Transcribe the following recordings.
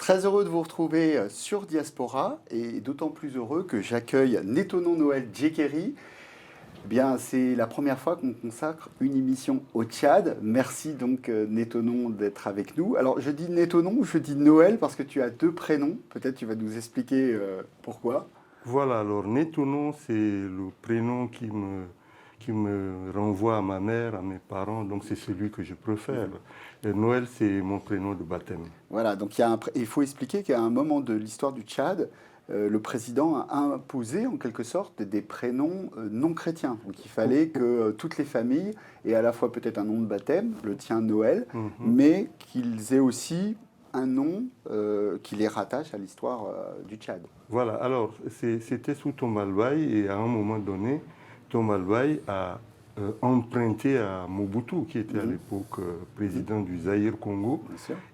Très heureux de vous retrouver sur Diaspora et d'autant plus heureux que j'accueille Netonon Noël Djekeri. Eh bien, c'est la première fois qu'on consacre une émission au Tchad. Merci donc Netonon d'être avec nous. Alors je dis Netonon ou je dis Noël parce que tu as deux prénoms. Peut-être tu vas nous expliquer pourquoi. Voilà, alors Netonon, c'est le prénom qui me renvoie à ma mère, à mes parents, donc c'est celui que je préfère. Et Noël, c'est mon prénom de baptême. Voilà, donc il faut expliquer qu'à un moment de l'histoire du Tchad, le président a imposé en quelque sorte des prénoms non chrétiens. Donc il fallait que toutes les familles aient à la fois peut-être un nom de baptême, le tien Noël, mais qu'ils aient aussi un nom qui les rattache à l'histoire du Tchad. Voilà, alors c'était sous Tomalbaye et à un moment donné, Tomalbaye a emprunté à Mobutu, qui était à l'époque président du Zaïre-Congo,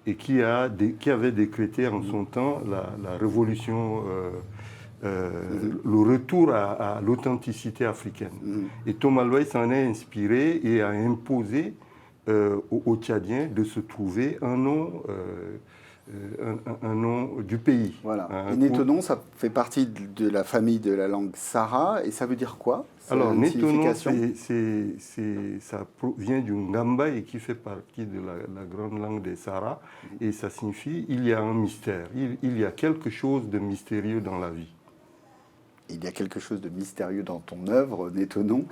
et qui avait décrété en son temps la révolution, le retour à l'authenticité africaine. Et Tomalbaye s'en est inspiré et a imposé aux Tchadiens de se trouver un nom du pays. Voilà. Et Netonon, ça fait partie de la famille de la langue Sara, et ça veut dire quoi? Alors, Netonon, ça vient du Ngamba et qui fait partie de la grande langue des Sara, et ça signifie il y a un mystère, il y a quelque chose de mystérieux dans la vie. Il y a quelque chose de mystérieux dans ton œuvre, Netonon,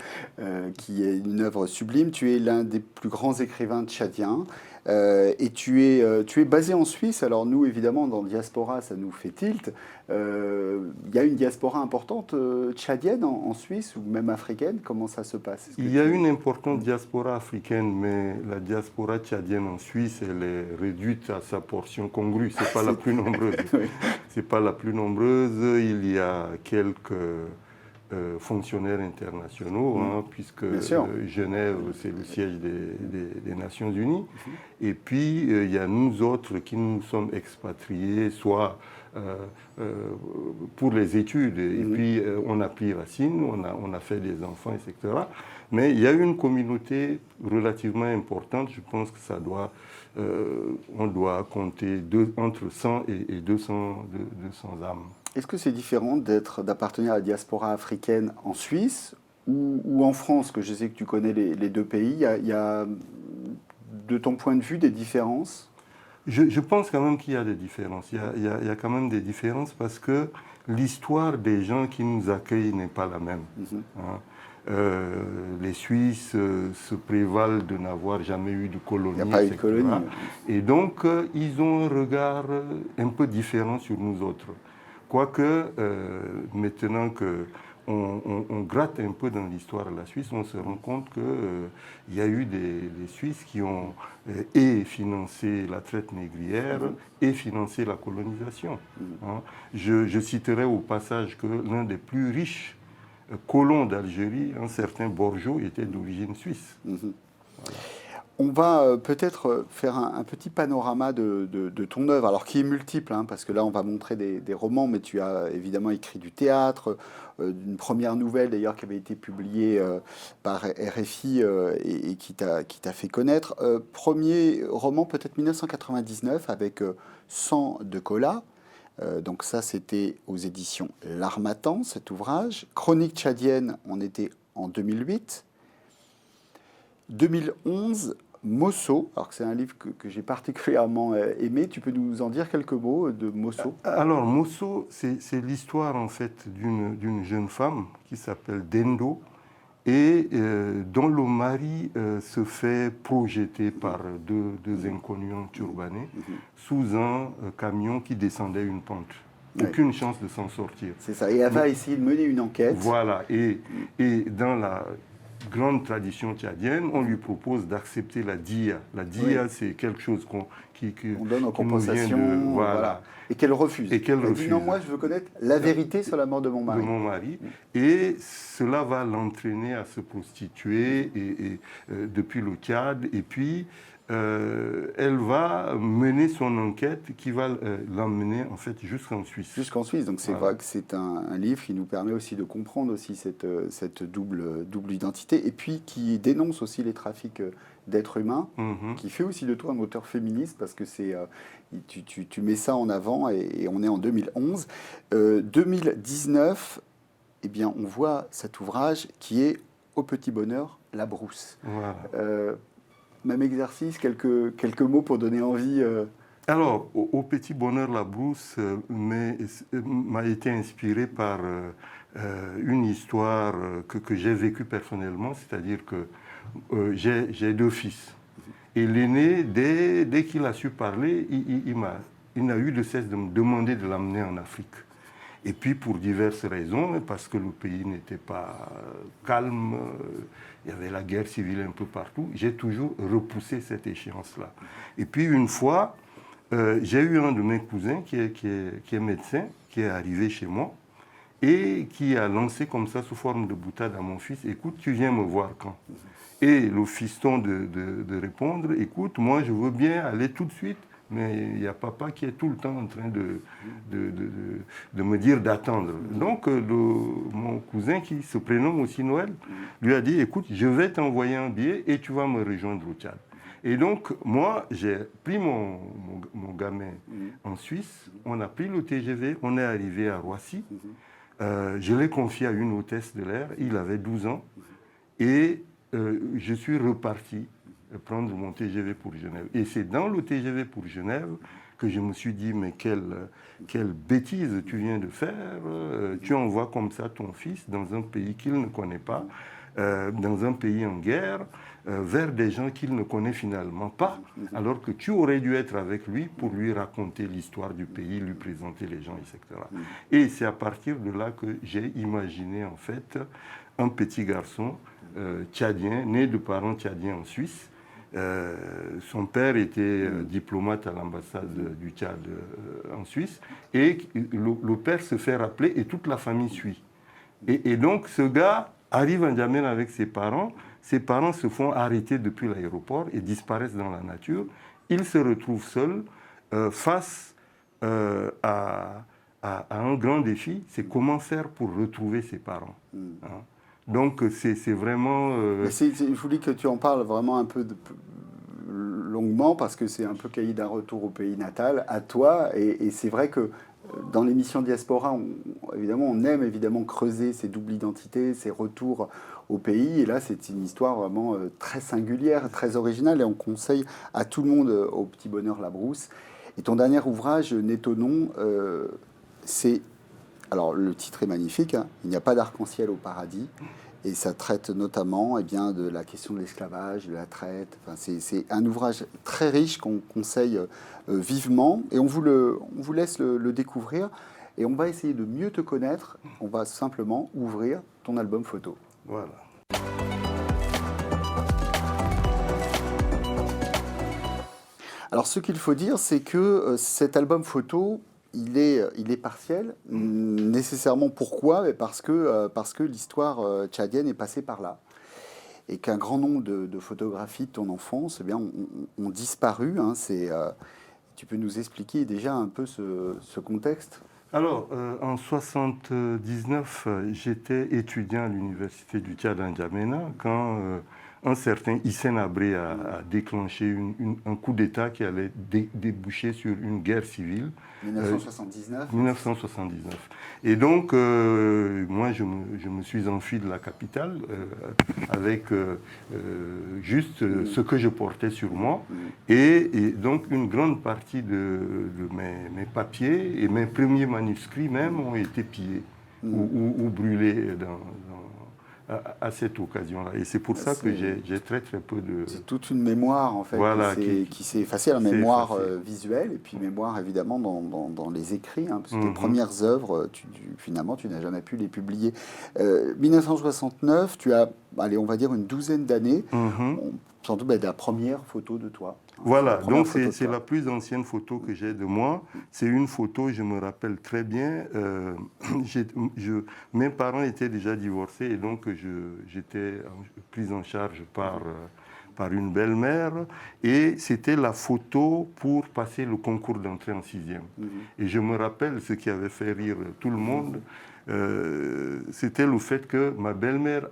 qui est une œuvre sublime. Tu es l'un des plus grands écrivains tchadiens et tu es basé en Suisse. Alors nous, évidemment, dans Diaspora, ça nous fait tilt. Il y a une diaspora importante tchadienne en Suisse ou même africaine. Comment ça se passe? Il y a une importante diaspora africaine, mais la diaspora tchadienne en Suisse, elle est réduite à sa portion congrue. Ce n'est pas la plus nombreuse. Oui. C'est pas la plus nombreuse. Il y a quelques fonctionnaires internationaux, puisque Genève, c'est le siège des Nations Unies. Et puis, il y a nous autres qui nous sommes expatriés, soit pour les études, et puis on a pris racine, on a fait des enfants, etc. Mais il y a une communauté relativement importante, je pense que on doit compter entre 100 et 200 âmes. Est-ce que c'est différent d'appartenir à la diaspora africaine en Suisse ou en France, que je sais que tu connais les deux pays? Il y a, de ton point de vue, des différences? Je pense quand même qu'il y a des différences. Il y a quand même des différences parce que l'histoire des gens qui nous accueillent n'est pas la même. Les Suisses se prévalent de n'avoir jamais eu de colonie. Il n'y a pas eu de colonie. Et donc, ils ont un regard un peu différent sur nous autres. Quoique, maintenant qu'on gratte un peu dans l'histoire de la Suisse, on se rend compte qu'il y a eu des Suisses qui ont et financé la traite négrière et financé la colonisation. Je citerai au passage que l'un des plus riches colons d'Algérie, un certain Borjo, était d'origine suisse. Voilà. On va peut-être faire un petit panorama de ton œuvre, alors qui est multiple, parce que là on va montrer des romans, mais tu as évidemment écrit du théâtre, une première nouvelle d'ailleurs qui avait été publiée par RFI et qui t'a fait connaître. Premier roman peut-être 1999 avec Sang de Cola. Donc ça c'était aux éditions L'Harmattan, cet ouvrage. Chronique tchadienne, on était en 2008. 2011, Mosso, alors que c'est un livre que j'ai particulièrement aimé. Tu peux nous en dire quelques mots de Mosso? Alors, Mosso, c'est l'histoire en fait d'une jeune femme qui s'appelle Dendo et dont le mari se fait projeter par deux inconnus turbanés sous un camion qui descendait une pente. Aucune chance de s'en sortir. C'est ça, et elle va essayer de mener une enquête. Voilà, et dans la grande tradition tchadienne, on lui propose d'accepter la dia. La dia, c'est quelque chose qu'on donne en compensation, voilà. Et qu'elle refuse. Elle dit non, moi je veux connaître la vérité sur la mort de mon mari. Et cela va l'entraîner à se prostituer depuis le Tchad. Et puis, elle va mener son enquête qui va l'emmener en fait jusqu'en Suisse. Jusqu'en Suisse, donc c'est vrai que c'est un livre qui nous permet aussi de comprendre aussi cette double identité, et puis qui dénonce aussi les trafics d'êtres humains, qui fait aussi de toi un auteur féministe, parce que tu mets ça en avant, et on est en 2011. 2019, eh bien, on voit cet ouvrage qui est Au petit bonheur, la brousse. Voilà. Même exercice, quelques mots pour donner envie. Alors, au petit bonheur, la brousse m'a été inspiré par une histoire que j'ai vécue personnellement, c'est-à-dire que j'ai 2 fils. Et l'aîné, dès qu'il a su parler, il n'a eu de cesse de me demander de l'amener en Afrique. Et puis pour diverses raisons, parce que le pays n'était pas calme, il y avait la guerre civile un peu partout, j'ai toujours repoussé cette échéance-là. Et puis une fois, j'ai eu un de mes cousins qui est médecin, qui est arrivé chez moi et qui a lancé comme ça, sous forme de boutade à mon fils, « Écoute, tu viens me voir quand ?» Et le fiston de répondre, « Écoute, moi je veux bien aller tout de suite, mais il y a papa qui est tout le temps en train de me dire d'attendre. » Donc mon cousin, qui se prénomme aussi Noël, lui a dit, « Écoute, je vais t'envoyer un billet et tu vas me rejoindre au Tchad. » Et donc, moi, j'ai pris mon gamin en Suisse, on a pris le TGV, on est arrivé à Roissy. Je l'ai confié à une hôtesse de l'air, il avait 12 ans, et je suis reparti prendre mon TGV pour Genève. Et c'est dans le TGV pour Genève que je me suis dit, mais quelle bêtise tu viens de faire, tu envoies comme ça ton fils dans un pays qu'il ne connaît pas, dans un pays en guerre, vers des gens qu'il ne connaît finalement pas, alors que tu aurais dû être avec lui pour lui raconter l'histoire du pays, lui présenter les gens, etc. Et c'est à partir de là que j'ai imaginé en fait un petit garçon tchadien, né de parents tchadiens en Suisse. Son père était diplomate à l'ambassade du Tchad en Suisse, et le père se fait rappeler et toute la famille suit. Et donc ce gars arrive à N'Djamena avec ses parents se font arrêter depuis l'aéroport et disparaissent dans la nature. Il se retrouve seul face à un grand défi, c'est comment faire pour retrouver ses parents. Hein. Donc c'est vraiment... Je voulais que tu en parles vraiment un peu longuement, parce que c'est un peu cahier d'un retour au pays natal, à toi, et c'est vrai que dans l'émission Diaspora, on aime évidemment creuser ces doubles identités, ces retours au pays, et là c'est une histoire vraiment très singulière, très originale, et on conseille à tout le monde Au petit bonheur, la brousse. Et ton dernier ouvrage, Né ton nom, c'est... Alors le titre est magnifique, hein, Il n'y a pas d'arc-en-ciel au paradis. Et ça traite notamment de la question de l'esclavage, de la traite. Enfin, c'est un ouvrage très riche qu'on conseille vivement. Et on vous laisse le découvrir. Et on va essayer de mieux te connaître. On va simplement ouvrir ton album photo. Voilà. Alors ce qu'il faut dire, c'est que cet album photo... Il est partiel, nécessairement. Pourquoi? Parce que l'histoire tchadienne est passée par là. Et qu'un grand nombre de photographies de ton enfance ont disparu. Hein. Tu peux nous expliquer déjà un peu ce contexte? Alors, en 1979, j'étais étudiant à l'université du Tchad à N'Djamena quand un certain Hissène Habré a déclenché un coup d'État qui allait déboucher sur une guerre civile. 1979. 1979. Et donc, moi, je me suis enfui de la capitale avec juste ce que je portais sur moi. Et donc, une grande partie de mes papiers et mes premiers manuscrits même ont été pillés ou brûlés à cette occasion-là. Et c'est pour ça que j'ai très peu de... C'est toute une mémoire, en fait, voilà, qui s'est effacée, la mémoire visuelle, et puis mémoire, évidemment, dans les écrits, hein, parce que tes premières œuvres, finalement, tu n'as jamais pu les publier. 1969, tu as, allez, on va dire, une douzaine d'années, sans doute la première photo de toi. Voilà, donc c'est la plus ancienne photo que j'ai de moi. C'est une photo, je me rappelle très bien, mes parents étaient déjà divorcés, et donc j'étais pris en charge par une belle-mère. Et c'était la photo pour passer le concours d'entrée en sixième. Et je me rappelle ce qui avait fait rire tout le monde. C'était le fait que ma belle-mère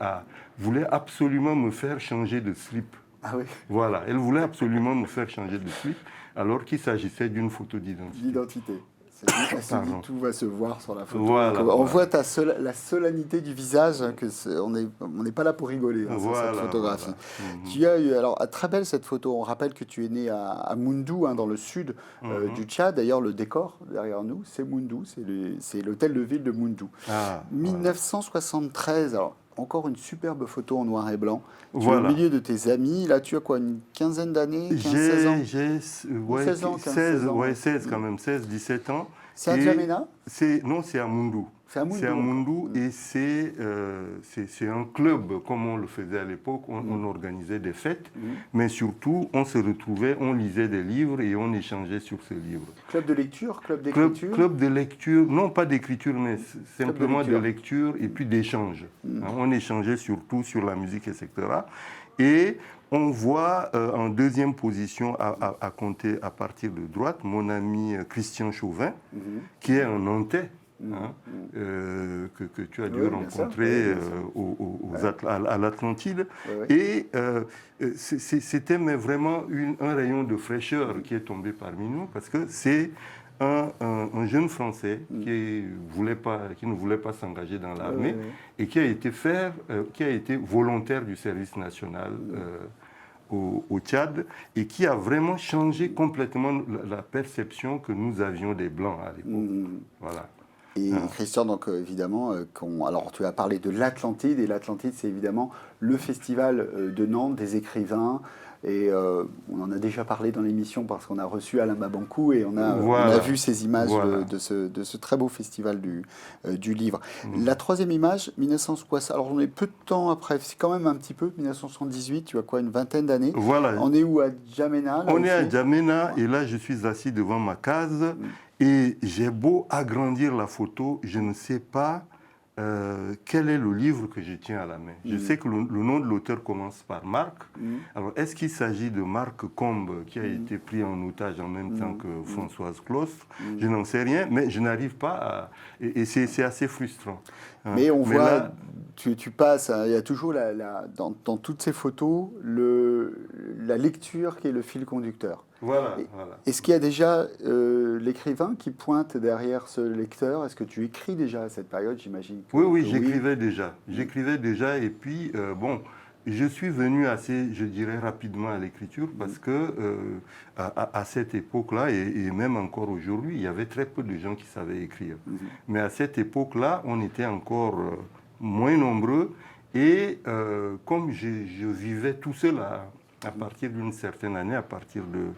voulait absolument me faire changer de slip. Ah oui. Voilà, elle voulait absolument me faire changer de slip, alors qu'il s'agissait d'une photo d'identité. Elle se dit, tout va se voir sur la photo. Voilà, on voit la solennité du visage, hein, on n'est pas là pour rigoler sur cette photographie. Tu as eu, alors, très belle cette photo. On rappelle que tu es né à Moundou, hein, dans le sud du Tchad. D'ailleurs, le décor derrière nous, c'est Moundou, c'est l'hôtel de ville de Moundou. 1973, alors, encore une superbe photo en noir et blanc. Tu es au milieu de tes amis. Là, tu as quoi, une quinzaine d'années, 16 ans? J'ai 16 ans, 16 quand même, 16, 17 ans. C'est à N'Djamena? Non, c'est à Moundou. C'est à Moundou et c'est un club, comme on le faisait à l'époque. On organisait des fêtes, mais surtout, on se retrouvait, on lisait des livres et on échangeait sur ces livres. Club de lecture, club d'écriture? Club de lecture, non pas d'écriture, mais simplement de lecture et puis d'échange. On échangeait surtout sur la musique, etc. Et on voit en deuxième position, à compter à partir de droite, mon ami Christian Chauvin, qui est un Nantais. Que tu as dû rencontrer à l'Atlantide. Et c'était vraiment un rayon de fraîcheur qui est tombé parmi nous, parce que c'est un jeune Français qui ne voulait pas s'engager dans l'armée et qui a été volontaire du service national au Tchad et qui a vraiment changé complètement la perception que nous avions des Blancs à l'époque. Voilà. Et Christian, donc évidemment, alors tu as parlé de l'Atlantide, et l'Atlantide, c'est évidemment le festival de Nantes des écrivains. Et on en a déjà parlé dans l'émission parce qu'on a reçu Alain Mabankou et on a vu ces images de ce très beau festival du livre. La troisième image, 1960, alors on est peu de temps après, c'est quand même un petit peu, 1978, tu as quoi, une vingtaine d'années. On est où, à N'Djamena? On est à N'Djamena et là je suis assis devant ma case et j'ai beau agrandir la photo, je ne sais pas quel est le livre que je tiens à la main. Je sais que le nom de l'auteur commence par Marc. Alors, est-ce qu'il s'agit de Marc Combe, qui a été pris en otage en même temps que Françoise Claustre? Je n'en sais rien, mais je n'arrive pas à... Et c'est assez frustrant. Mais on voit, là, tu passes, il y a toujours dans toutes ces photos, la lecture qui est le fil conducteur. Voilà. Est-ce qu'il y a déjà l'écrivain qui pointe derrière ce lecteur? Est-ce que tu écris déjà à cette période, j'imagine? Oui, j'écrivais déjà. J'écrivais déjà et puis, je suis venu assez, je dirais, rapidement à l'écriture parce que à cette époque-là, et même encore aujourd'hui, il y avait très peu de gens qui savaient écrire. Mais à cette époque-là, on était encore moins nombreux et comme je vivais tout seul à partir d'une certaine année, à partir de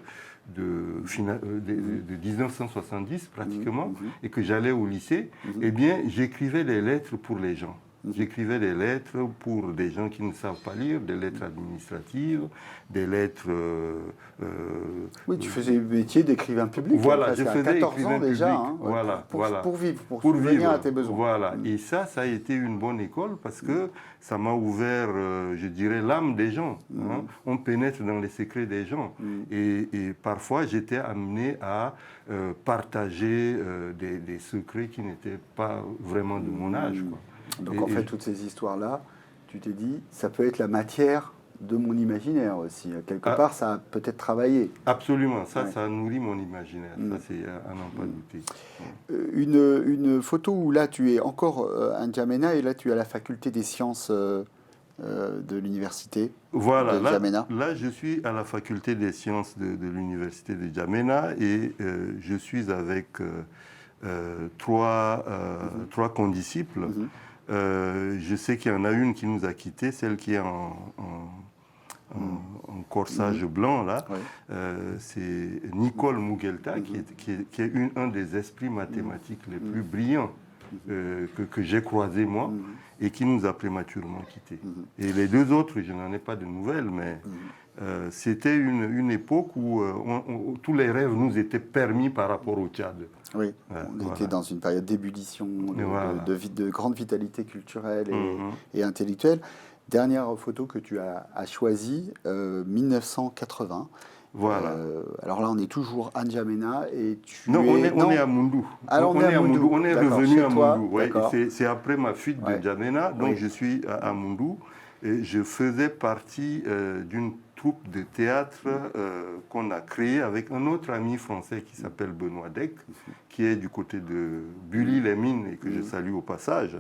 1970 pratiquement, et que j'allais au lycée, eh bien, j'écrivais des lettres pour les gens. J'écrivais des lettres pour des gens qui ne savent pas lire, des lettres administratives, des lettres... oui, tu faisais le métier d'écrivain public. Voilà, je faisais 14 ans déjà, hein, pour vivre, pour subvenir à tes besoins. Voilà, et ça a été une bonne école parce que ça m'a ouvert, je dirais, l'âme des gens. On pénètre dans les secrets des gens. Et parfois, j'étais amené à partager des secrets qui n'étaient pas vraiment de mon âge, quoi. Donc en fait, toutes ces histoires-là, tu t'es dit, ça peut être la matière de mon imaginaire aussi. Quelque part, ça a peut-être travaillé. Absolument, ça nourrit mon imaginaire. Ça, c'est à n'en pas douter. Une photo où là, tu es encore à N'Djamena et là, tu es à la faculté des sciences de l'université de N'Djamena. Là, je suis à la faculté des sciences de l'université de N'Djamena et je suis avec trois condisciples. Je sais qu'il y en a une qui nous a quittés, celle qui est en corsage blanc, là. C'est Nicole Mugelta, qui est un des esprits mathématiques les plus brillants que j'ai croisé, moi, et qui nous a prématurément quittés. Et les deux autres, je n'en ai pas de nouvelles, mais c'était une époque où tous les rêves nous étaient permis par rapport au Tchad. Oui, on était dans une période d'ébullition, de grande vitalité culturelle et intellectuelle. dernière photo que tu as choisie, 1980. Voilà. Alors là, on est toujours à N'Djamena et tu Non, on es... est à Moundou. Alors, on est à Moundou. On est D'accord, revenu chez à toi, Moundou. Ouais, d'accord. c'est après ma fuite de Ouais. N'Djamena, donc Oui. je suis à Moundou. Et je faisais partie d'une troupe de théâtre qu'on a créée avec un autre ami français qui s'appelle Benoît Deck, qui est du côté de Bully-les-Mines et que je salue au passage.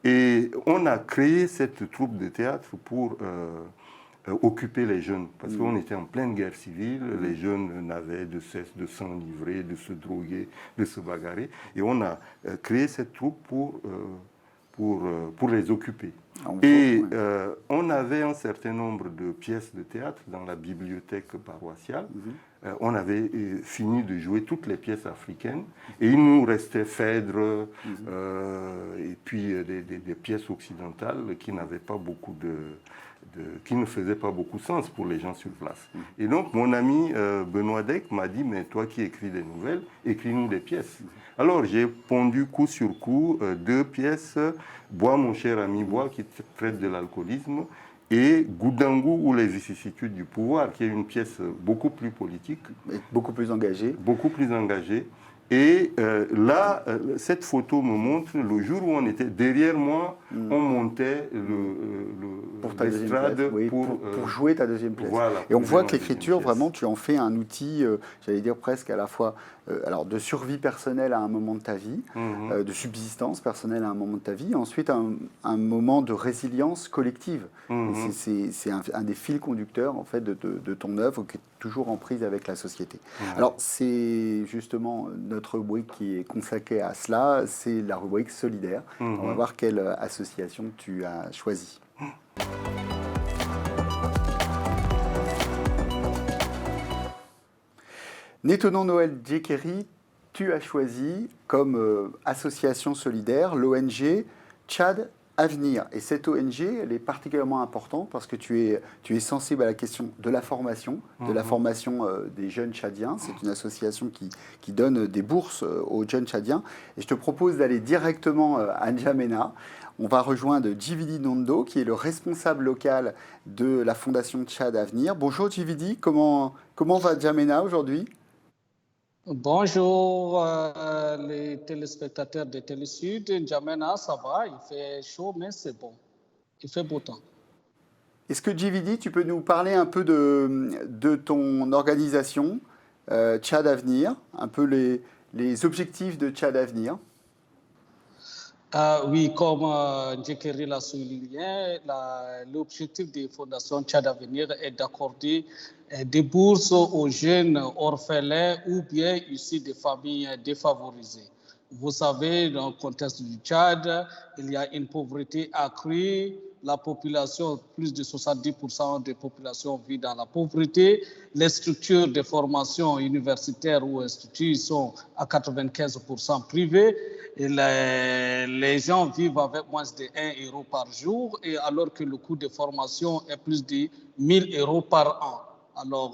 Et on a créé cette troupe de théâtre pour occuper les jeunes, parce qu'on était en pleine guerre civile, les jeunes n'avaient de cesse de s'enivrer, de se droguer, de se bagarrer, et on a créé cette troupe pour les occuper. Et on avait un certain nombre de pièces de théâtre dans la bibliothèque paroissiale. On avait fini de jouer toutes les pièces africaines et il nous restait Phèdre et puis des pièces occidentales qui n'avaient pas beaucoup qui ne faisaient pas beaucoup sens pour les gens sur place. Et donc mon ami Benoît Deck m'a dit, mais toi qui écris des nouvelles, écris-nous des pièces. Alors j'ai pondu coup sur coup 2 pièces, Bois mon cher ami Bois, qui traite de l'alcoolisme, et Goudango ou les vicissitudes du pouvoir, qui est une pièce beaucoup plus politique. Et beaucoup plus engagée. Beaucoup plus engagée. Et là, cette photo me montre le jour où on était derrière moi, on montait l'estrade pour jouer ta deuxième pièce. Voilà, et on voit que l'écriture, vraiment, tu en fais un outil, j'allais dire presque à la fois alors de survie personnelle à un moment de ta vie, de subsistance personnelle à un moment de ta vie, et ensuite un moment de résilience collective. C'est un des fils conducteurs en fait de ton œuvre qui est toujours en prise avec la société. Alors c'est justement notre rubrique qui est consacrée à cela, c'est la rubrique solidaire. On va voir quelle association tu as choisie. Nétonon Noël Djekeri, tu as choisi comme association solidaire l'ONG Tchad Avenir. Et cette ONG, elle est particulièrement importante parce que tu es sensible à la question de la formation, des jeunes tchadiens. C'est une association qui donne des bourses aux jeunes tchadiens. Et je te propose d'aller directement à N'Djamena. On va rejoindre Djividi Nondo, qui est le responsable local de la Fondation Tchad Avenir. Bonjour Djividi, comment va N'Djamena aujourd'hui ? Bonjour les téléspectateurs de Télésud. N'Djamena, ça va, il fait chaud, mais c'est bon. Il fait beau temps. Est-ce que Djividi, tu peux nous parler un peu de ton organisation Tchad Avenir, un peu les objectifs de Tchad Avenir? Oui, comme Djekeri l'a souligné, l'objectif des fondations Tchad Avenir est d'accorder des bourses aux jeunes orphelins ou bien issus des familles défavorisées. Vous savez, dans le contexte du Tchad, il y a une pauvreté accrue. La population, plus de 70% de la population vit dans la pauvreté. Les structures de formation universitaire ou instituts sont à 95% privées. Et les gens vivent avec moins de 1 euro par jour, et alors que le coût de formation est plus de 1 000 € par an. Alors,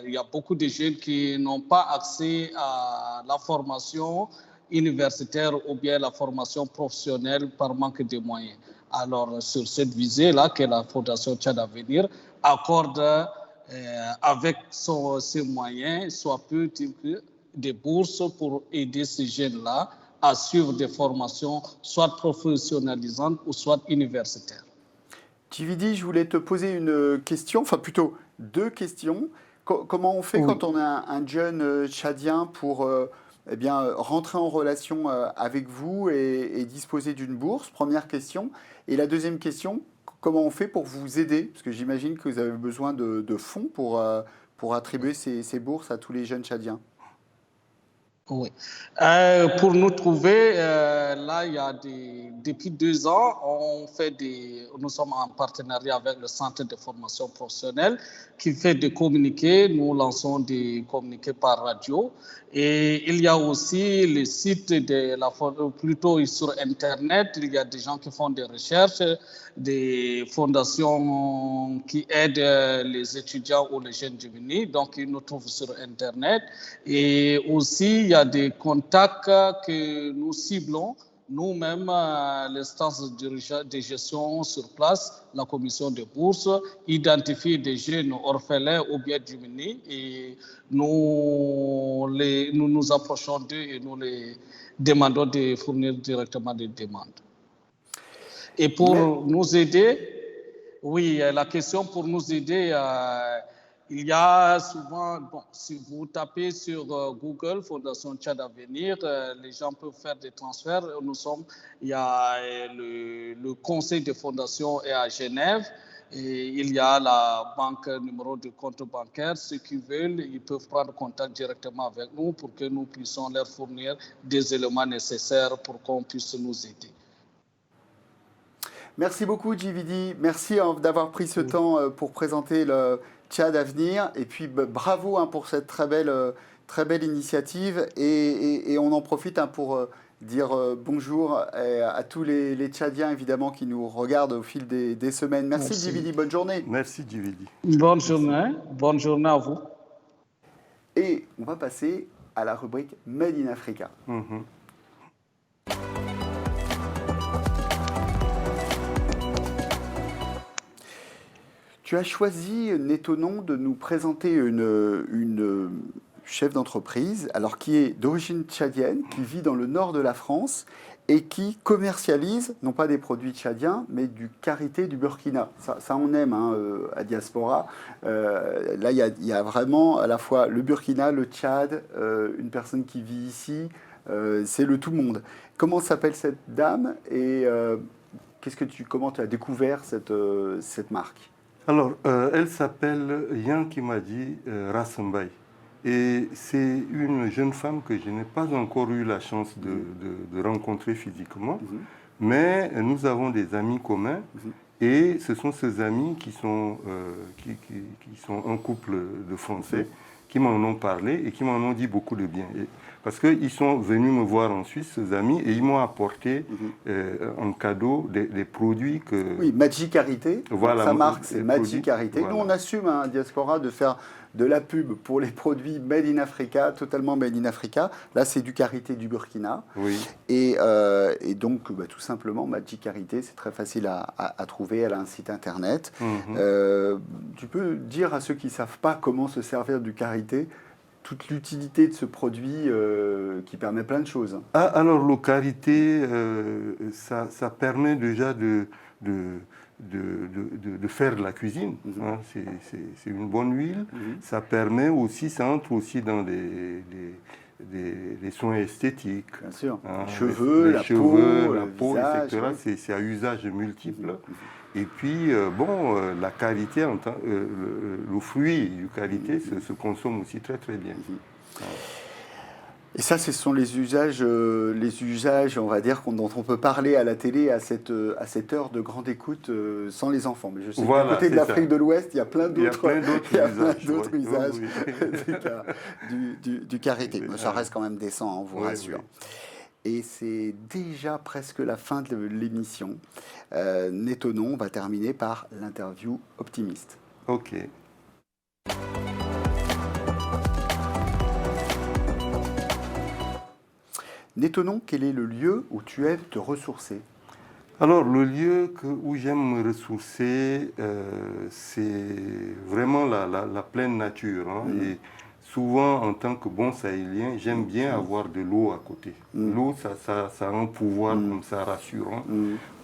il y a beaucoup de jeunes qui n'ont pas accès à la formation universitaire ou bien la formation professionnelle par manque de moyens. Alors, sur cette visée-là que la Fondation Tchad Avenir accorde avec ses moyens, soit peu des bourses pour aider ces jeunes-là à suivre des formations soit professionnalisantes ou soit universitaires. Djividi, je voulais te poser une question, enfin plutôt 2 questions. Comment on fait quand on a un jeune tchadien pour rentrer en relation avec vous et disposer d'une bourse? Première question. Et la deuxième question, comment on fait pour vous aider? Parce que j'imagine que vous avez besoin de fonds pour attribuer ces bourses à tous les jeunes tchadiens. Oui. Pour nous trouver, là, il y a depuis 2 ans, nous sommes en partenariat avec le Centre de formation professionnelle qui fait des communiqués. Nous lançons des communiqués par radio. Et il y a aussi le site plutôt sur Internet. Il y a des gens qui font des recherches, des fondations qui aident les étudiants ou les jeunes devenus. Donc, ils nous trouvent sur Internet. Et aussi, il y a des contacts que nous ciblons nous-mêmes, l'instance de gestion sur place, la commission de bourse, identifie des jeunes orphelins ou bien démunis et nous nous approchons d'eux et nous les demandons de fournir directement des demandes. Et pour nous aider, oui, la question pour nous aider, il y a souvent, bon, si vous tapez sur Google Fondation Tchad Avenir, les gens peuvent faire des transferts. Il y a le conseil de fondation est à Genève et il y a la banque, numéro de compte bancaire. Ceux qui veulent, ils peuvent prendre contact directement avec nous pour que nous puissions leur fournir des éléments nécessaires pour qu'on puisse nous aider. Merci beaucoup, JVD. Merci d'avoir pris ce temps pour présenter le Tchad Avenir. Et puis, bravo pour cette très belle initiative. Et on en profite pour dire bonjour à tous les Tchadiens, évidemment, qui nous regardent au fil des semaines. Merci, JVD. Bonne journée. Merci, JVD. Bonne journée. Bonne journée à vous. Et on va passer à la rubrique Made in Africa. Tu as choisi, Netonon, de nous présenter une chef d'entreprise, alors qui est d'origine tchadienne, qui vit dans le nord de la France et qui commercialise, non pas des produits tchadiens, mais du karité du Burkina. Ça on aime à Diaspora. Là, il y a vraiment à la fois le Burkina, le Tchad, une personne qui vit ici, c'est le tout monde. Comment s'appelle cette dame et comment tu as découvert cette marque ? Alors, elle s'appelle Yankimadi Rassambay. Et c'est une jeune femme que je n'ai pas encore eu la chance de rencontrer physiquement. Mais nous avons des amis communs. Et ce sont ces amis qui sont un couple de Français qui m'en ont parlé et qui m'en ont dit beaucoup de bien. Parce qu'ils sont venus me voir en Suisse, ces amis, et ils m'ont apporté en cadeau des produits que... Oui, Magic Karité, voilà, sa marque c'est Magic Karité. Voilà. Nous on assume à Diaspora de faire de la pub pour les produits Made in Africa, totalement Made in Africa. Là c'est du karité du Burkina. Oui. Et donc tout simplement Magic Karité, c'est très facile à trouver, elle a un site internet. Tu peux dire à ceux qui ne savent pas comment se servir du karité, toute l'utilité de ce produit qui permet plein de choses. Alors, le karité, ça permet déjà de faire de la cuisine. Hein. C'est une bonne huile. Ça permet aussi, ça entre aussi dans des soins esthétiques. Bien sûr. Hein, les cheveux, la peau, visage, etc. C'est à usage multiple. Et puis, la karité, le fruit du karité se consomme aussi très très bien. Et ça, ce sont les usages, on va dire, dont on peut parler à la télé à cette heure de grande écoute sans les enfants. Mais je sais qu'à côté de l'Afrique de l'Ouest, il y a plein d'autres usages du karité. Mais ça reste quand même décent, on vous rassure. Et c'est déjà presque la fin de l'émission. Netonon, on va terminer par l'interview optimiste. Ok. Netonon, quel est le lieu où tu aimes te ressourcer ? Alors, le lieu où j'aime me ressourcer, c'est vraiment la pleine nature. Hein, et souvent, en tant que bon sahélien, j'aime bien avoir de l'eau à côté. L'eau, ça a un pouvoir comme ça rassurant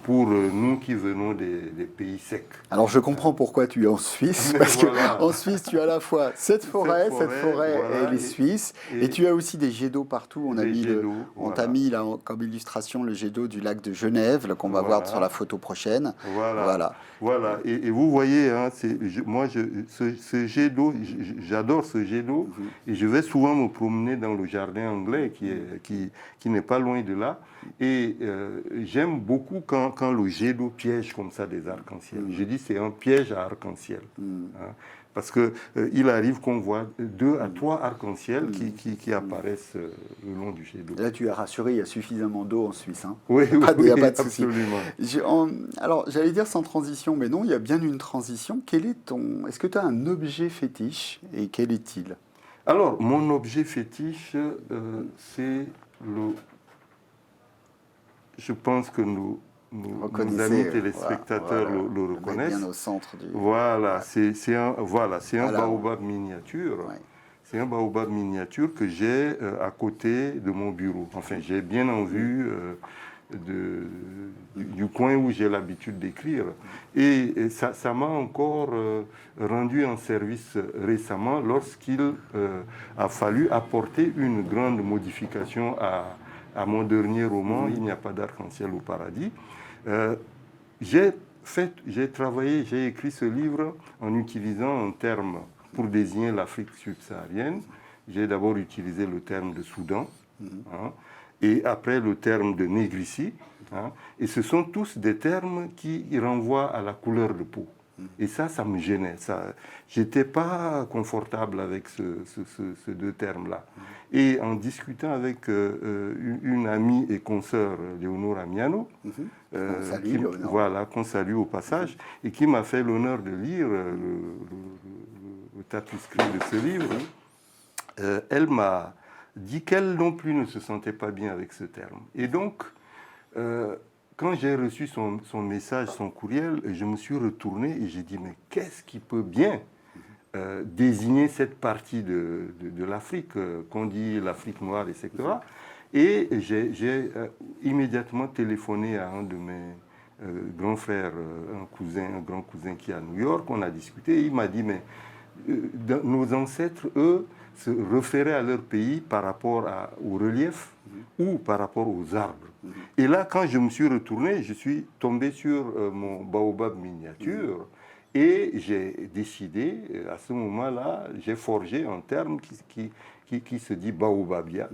pour nous qui venons des pays secs. Alors, je comprends pourquoi tu es en Suisse, parce qu'en Suisse, tu as à la fois cette forêt elle est suisse, et tu as aussi des jets d'eau partout. On t'a mis là, comme illustration le jet d'eau du lac de Genève, qu'on va voir sur la photo prochaine. Voilà. Et vous voyez, hein, ce jet d'eau, j'adore ce jet d'eau, et je vais souvent me promener dans le jardin anglais qui n'est pas loin de là. Et j'aime beaucoup quand le jet d'eau piège comme ça des arcs-en-ciel. Je dis c'est un piège à arc-en-ciel. Hein, parce qu'il arrive qu'on voit 2 à 3 arcs-en-ciel qui apparaissent le long du jet d'eau. Là, tu es rassuré, il y a suffisamment d'eau en Suisse. Hein. Oui, il n'y a pas de souci. Absolument. Alors, j'allais dire sans transition, mais non, il y a bien une transition. Est-ce que tu as un objet fétiche et quel est-il ? Alors, mon objet fétiche, c'est je pense que nos amis téléspectateurs le reconnaissent. Bien au centre du... Voilà, c'est un baobab miniature. Ouais. C'est un baobab miniature que j'ai à côté de mon bureau. Enfin, j'ai bien en vue du coin où j'ai l'habitude d'écrire. Et ça m'a encore rendu un service récemment lorsqu'il a fallu apporter une grande modification à mon dernier roman, Il n'y a pas d'arc-en-ciel au paradis. J'ai écrit ce livre en utilisant un terme pour désigner l'Afrique subsaharienne. J'ai d'abord utilisé le terme de Soudan, et après le terme de Négrici. Et ce sont tous des termes qui renvoient à la couleur de peau. Et ça me gênait. Je n'étais pas confortable avec ces deux termes-là. Et en discutant avec une amie et consoeur, Léonore Miano, qu'on salue au passage, et qui m'a fait l'honneur de lire le manuscrit de ce livre, elle m'a dit qu'elle non plus ne se sentait pas bien avec ce terme. Et donc, quand j'ai reçu son message, son courriel, je me suis retourné et j'ai dit, mais qu'est-ce qui peut bien désigner cette partie de l'Afrique, qu'on dit l'Afrique noire, etc. Et j'ai immédiatement téléphoné à un de mes grands frères, un grand cousin qui est à New York. On a discuté et il m'a dit, mais nos ancêtres, eux, se référaient à leur pays par rapport au relief ou par rapport aux arbres. Et là, quand je me suis retourné, je suis tombé sur mon baobab miniature et j'ai décidé, à ce moment-là, j'ai forgé un terme qui se dit baobabia.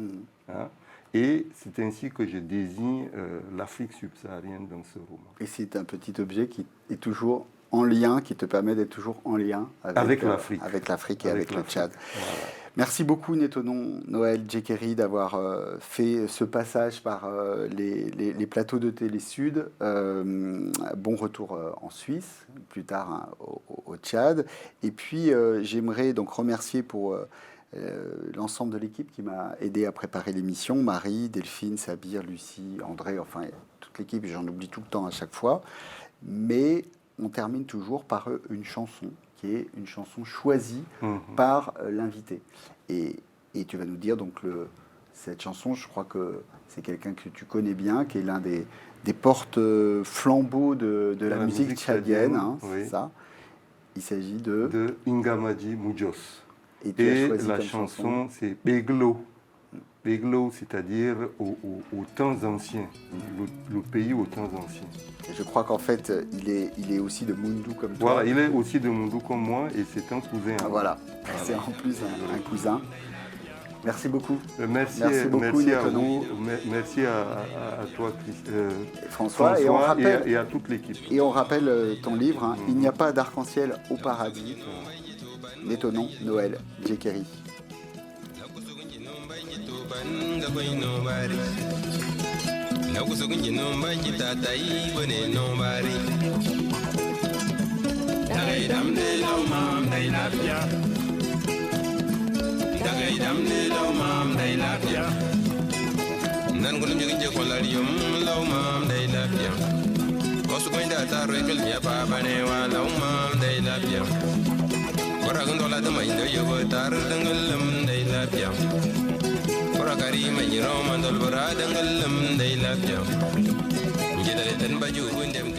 Et c'est ainsi que je désigne l'Afrique subsaharienne dans ce roman. Et c'est un petit objet qui est toujours en lien, qui te permet d'être toujours en lien avec l'Afrique. Avec l'Afrique et avec le Tchad. Voilà. Merci beaucoup Netonon Noël Djekeri d'avoir fait ce passage par les plateaux de Télé Sud. Bon retour en Suisse, plus tard au Tchad. Et puis j'aimerais donc remercier pour l'ensemble de l'équipe qui m'a aidé à préparer l'émission. Marie, Delphine, Sabir, Lucie, André, enfin toute l'équipe, j'en oublie tout le temps à chaque fois. Mais on termine toujours par une chanson qui est une chanson choisie par l'invité. Et tu vas nous dire, donc, cette chanson, je crois que c'est quelqu'un que tu connais bien, qui est l'un des porte-flambeaux de la musique tchadienne, oui. C'est ça. Il s'agit de Ingamadi Mujos. Et la chanson, c'est Beglo. Beglo, c'est-à-dire aux temps anciens, le pays aux temps anciens. Et je crois qu'en fait, il est aussi de Moundou comme toi. Voilà, il est aussi de Moundou comme moi et c'est un cousin. Voilà. C'est en plus un cousin. Merci beaucoup. Merci beaucoup, à vous. Merci à toi, François, et à toute l'équipe. Et on rappelle ton livre, Il n'y a pas d'arc-en-ciel au paradis. Netonon Noël Djekeri. Karima Jiroma Dolbara Dangalam Day Lapia. Jedale Ten Baju Windem